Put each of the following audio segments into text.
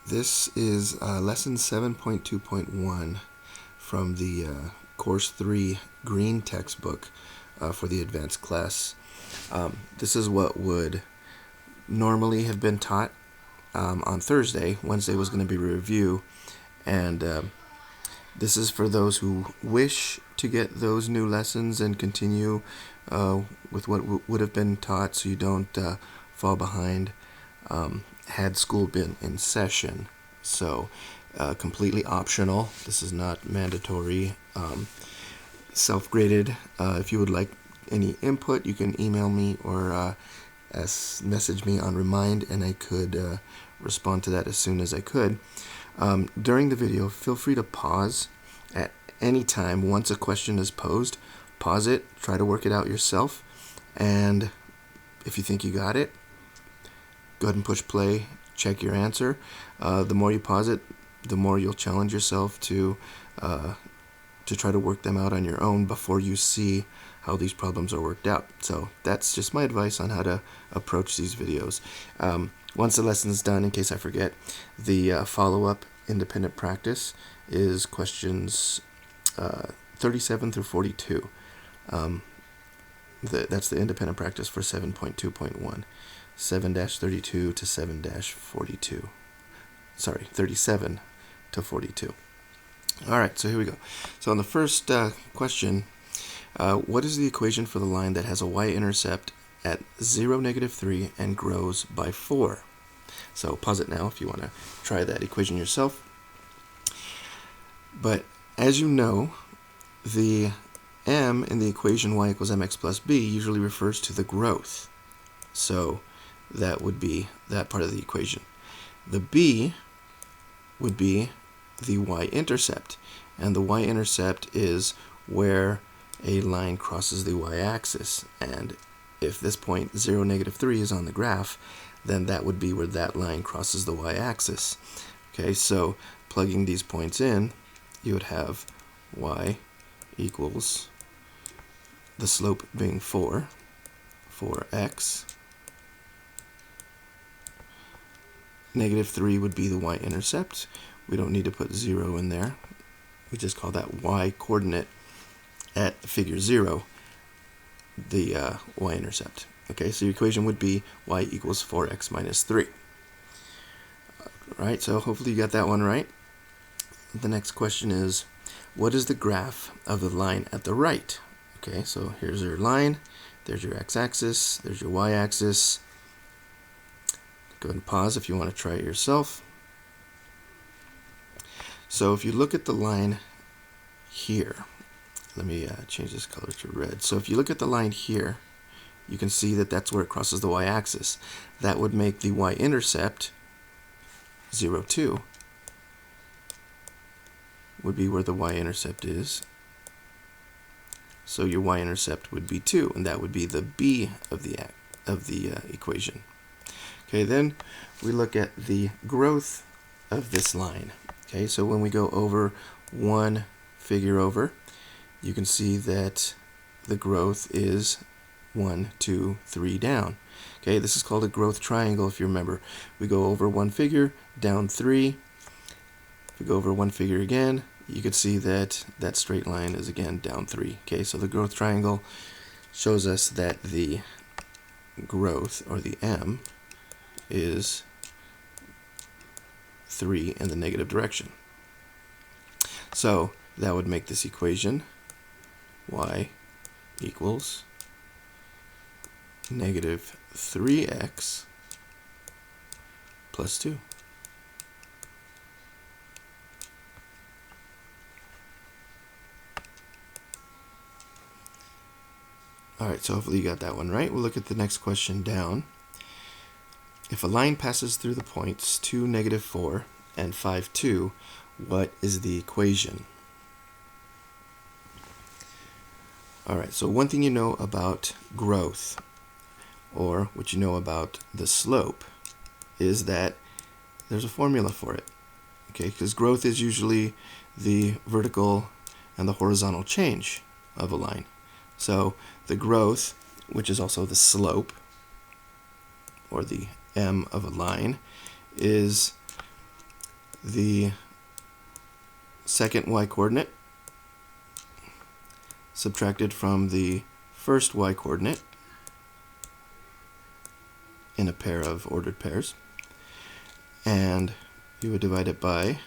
This is lesson 7.2.1 from the Course 3 green textbook for the advanced class. This is what would normally have been taught on Thursday. Wednesday was going to be review, and this is for those who wish to get those new lessons and continue with what would have been taught so you don't fall behind had school been in session. So completely optional. This is not mandatory. Self-graded. If you would like any input, you can email me or message me on Remind, and I could respond to that as soon as I could. During the video, feel free to pause at any time. Once a question is posed, pause it, try to work it out yourself, and if you think you got it, go ahead and push play, check your answer. The more you pause it, the more you'll challenge yourself to try to work them out on your own before you see how these problems are worked out. So that's just my advice on how to approach these videos. Once the lesson is done, in case I forget, the follow-up independent practice is questions 37 through 42. That's the independent practice for 7.2.1. 7-32 to 7-42. Sorry, 37 to 42. Alright, so here we go. So on the first question, what is the equation for the line that has a y-intercept at 0, -3 and grows by 4? So pause it now if you want to try that equation yourself. But as you know, the m in the equation y equals mx plus b usually refers to the growth. So that would be that part of the equation. The b would be the y-intercept, and the y-intercept is where a line crosses the y-axis, and if this point 0, -3 is on the graph, then that would be where that line crosses the y-axis. Okay, so plugging these points in, you would have y equals the slope being 4x. -3 would be the y-intercept. We don't need to put 0 in there. We just call that y-coordinate at figure 0, the y-intercept. Okay, so your equation would be y equals 4x minus 3. Alright, so hopefully you got that one right. The next question is, what is the graph of the line at the right? Okay, so here's your line, there's your x-axis, there's your y-axis. Go ahead and pause if you want to try it yourself. So if you look at the line here, let me change this color to red. So if you look at the line here, you can see that that's where it crosses the y-axis. That would make the y-intercept 0, 2 would be where the y-intercept is. So your y-intercept would be 2, and that would be the b of the equation. Okay, then we look at the growth of this line. Okay, so when we go over one figure over, you can see that the growth is 1, 2, 3 down. Okay, this is called a growth triangle if you remember. We go over one figure, down 3. If we go over one figure again, you can see that that straight line is again down 3. Okay, so the growth triangle shows us that the growth, or the m, is 3 in the negative direction. So that would make this equation y equals -3x plus 2. Alright, so hopefully you got that one right. We'll look at the next question down. If a line passes through the points 2, -4, and 5, 2, what is the equation? Alright, so one thing you know about growth, or what you know about the slope, is that there's a formula for it. Okay, because growth is usually the vertical and the horizontal change of a line. So the growth, which is also the slope, or the m of a line, is the second y-coordinate subtracted from the first y-coordinate in a pair of ordered pairs, and you would divide it by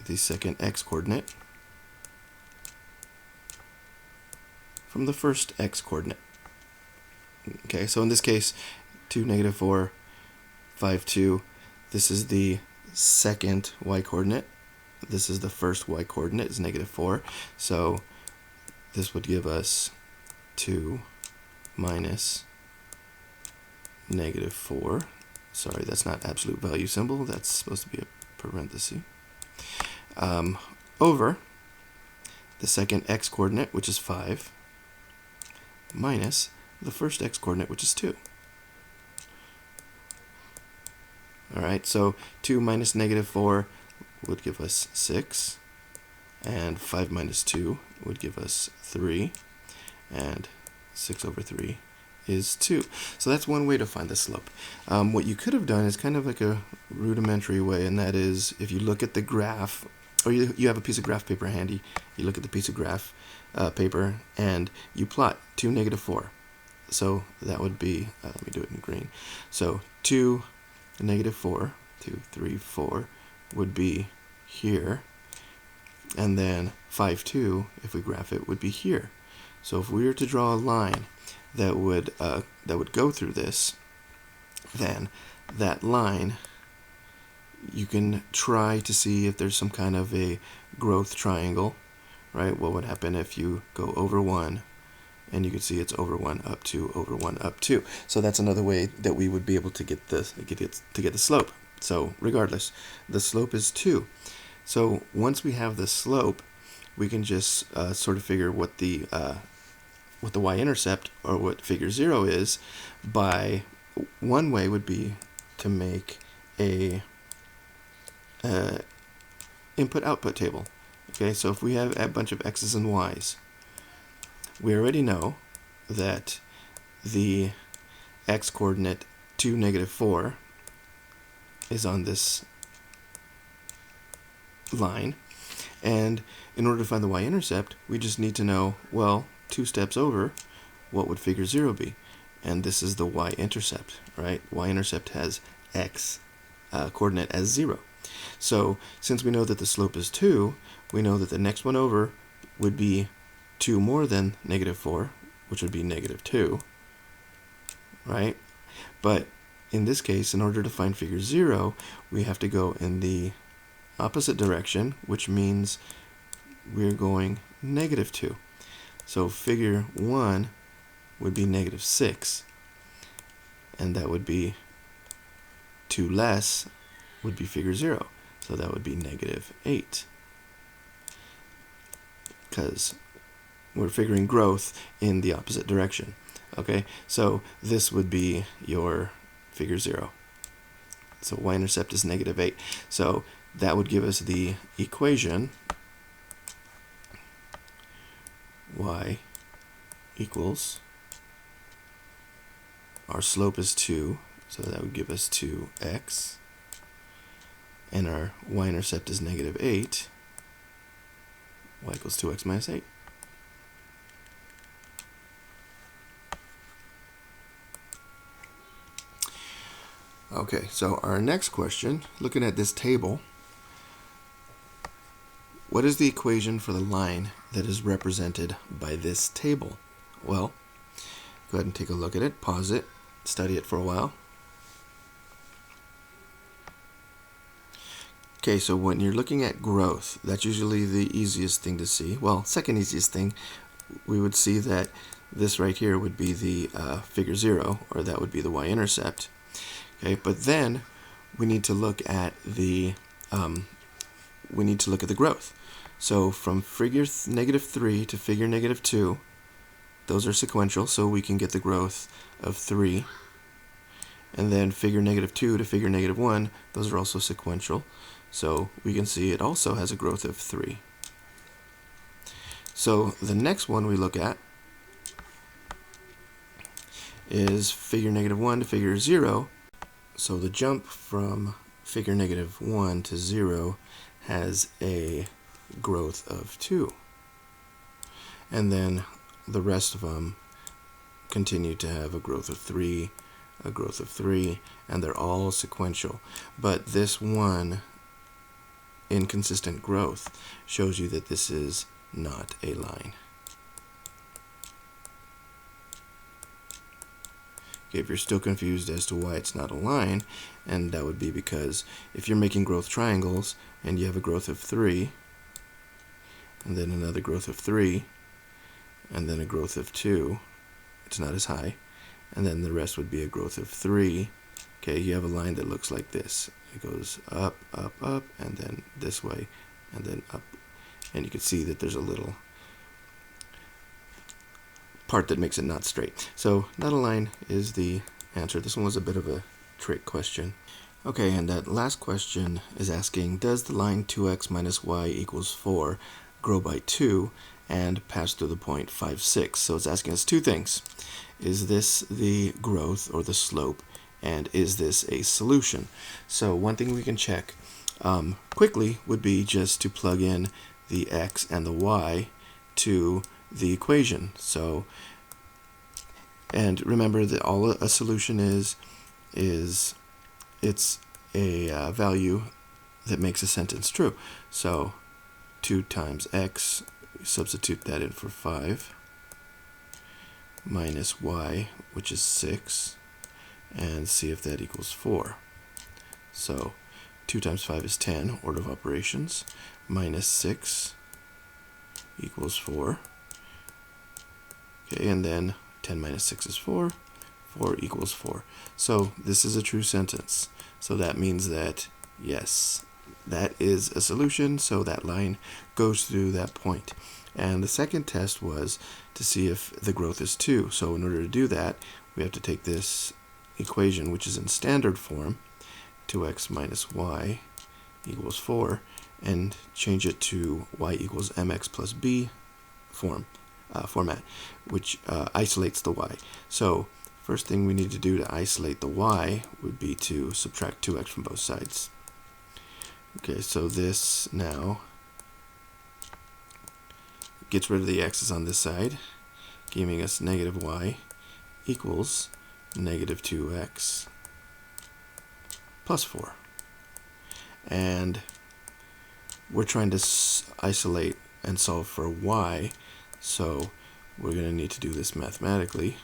the second x-coordinate from the first x-coordinate. Okay, so in this case, 2, -4, 5, 2, this is the second y-coordinate. This is the first y-coordinate, is -4. So this would give us 2 minus -4. Sorry, that's not absolute value symbol. That's supposed to be a parenthesis. Over the second x-coordinate, which is 5, minus the first x-coordinate, which is 2. Alright, so 2 minus -4 would give us 6, and 5 minus 2 would give us 3, and 6 over 3 is 2. So that's one way to find the slope. What you could have done is kind of like a rudimentary way, and that is if you look at the graph, or you have a piece of graph paper handy, you look at the piece of graph paper and you plot 2, -4. So that would be, let me do it in green. So 2, -4, 2, 3, 4 would be here, and then 5, 2, if we graph it, would be here. So if we were to draw a line that would go through this, then that line, you can try to see if there's some kind of a growth triangle, right? What would happen if you go over 1, and you can see it's over 1, up 2, over 1, up 2. So that's another way that we would be able to get the slope. So regardless, the slope is 2. So once we have the slope, we can just sort of figure what the y-intercept, or what figure 0 is, by one way would be to make a input-output table. Okay, so if we have a bunch of x's and y's, we already know that the x-coordinate 2, -4 is on this line, and in order to find the y-intercept, we just need to know, well, 2 steps over, what would figure 0 be? And this is the y-intercept, right? Y-intercept has x coordinate as 0. So since we know that the slope is 2, we know that the next one over would be 2 more than -4, which would be -2, right? But in this case, in order to find figure 0, we have to go in the opposite direction, which means we're going -2. So figure 1 would be -6, and that would be 2 less would be figure 0. So that would be -8, because we're figuring growth in the opposite direction. Okay, so this would be your figure 0. So y-intercept is -8. So that would give us the equation y equals, our slope is 2, so that would give us 2x, and our y-intercept is -8, y equals 2x minus 8. Okay, so our next question, looking at this table, what is the equation for the line that is represented by this table? Well, go ahead and take a look at it, pause it, study it for a while. Okay, so when you're looking at growth, that's usually the easiest thing to see. Well, second easiest thing, we would see that this right here would be the figure 0, or that would be the y-intercept. Okay, but then we need to look at the growth. So from figure -3 to figure -2, those are sequential, so we can get the growth of 3. And then figure -2 to figure -1, those are also sequential, so we can see it also has a growth of 3. So the next one we look at is figure -1 to figure 0. So the jump from figure -1 to 0 has a growth of 2. And then the rest of them continue to have a growth of 3, a growth of 3, and they're all sequential. But this one inconsistent growth shows you that this is not a line. Okay, if you're still confused as to why it's not a line, and that would be because if you're making growth triangles and you have a growth of 3, and then another growth of 3, and then a growth of 2, it's not as high, and then the rest would be a growth of 3. Okay, you have a line that looks like this. It goes up, up, up, and then this way, and then up. And you can see that there's a little part that makes it not straight. So not a line is the answer. This one was a bit of a trick question. Okay, and that last question is asking, does the line 2x minus y equals 4 grow by 2 and pass through the point 5, 6? So it's asking us two things. Is this the growth or the slope, and is this a solution? So one thing we can check quickly would be just to plug in the x and the y to the equation. So, and remember that all a solution is it's a value that makes a sentence true. So 2 times x, substitute that in for 5, minus y, which is 6, and see if that equals 4. So 2 times 5 is 10, order of operations, minus 6 equals 4. Okay, and then 10 minus 6 is 4. 4 equals 4. So this is a true sentence. So that means that, yes, that is a solution, so that line goes through that point. And the second test was to see if the growth is 2. So in order to do that, we have to take this equation, which is in standard form, 2x minus y equals 4, and change it to y equals mx plus b format, which isolates the y. So first thing we need to do to isolate the y would be to subtract 2x from both sides. Okay, so this now gets rid of the x's on this side, giving us negative y equals negative 2x plus 4. And we're trying to isolate and solve for y, so we're going to need to do this mathematically.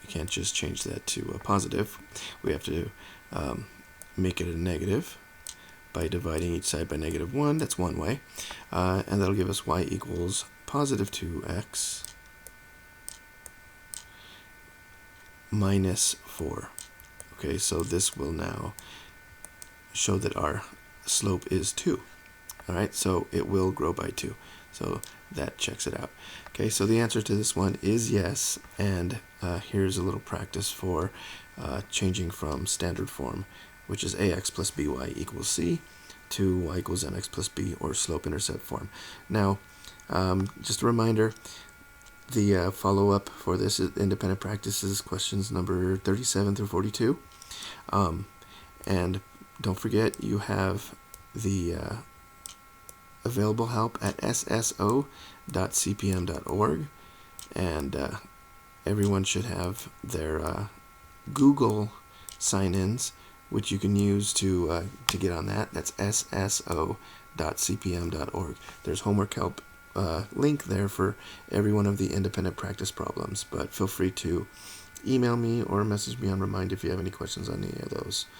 We can't just change that to a positive. We have to make it a negative by dividing each side by negative 1. That's one way. And that'll give us y equals positive 2x minus 4. Okay, so this will now show that our slope is 2. Alright, so it will grow by 2. So that checks it out. Okay, so the answer to this one is yes, and here's a little practice for changing from standard form, which is ax plus by equals c, to y equals mx plus b, or slope-intercept form. Now, just a reminder, the follow-up for this is independent practices, questions number 37 through 42. And don't forget, you have the available help at sso.cpm.org, and everyone should have their Google sign-ins, which you can use to get on that. That's sso.cpm.org. There's homework help link there for every one of the independent practice problems, but feel free to email me or message me on Remind if you have any questions on any of those.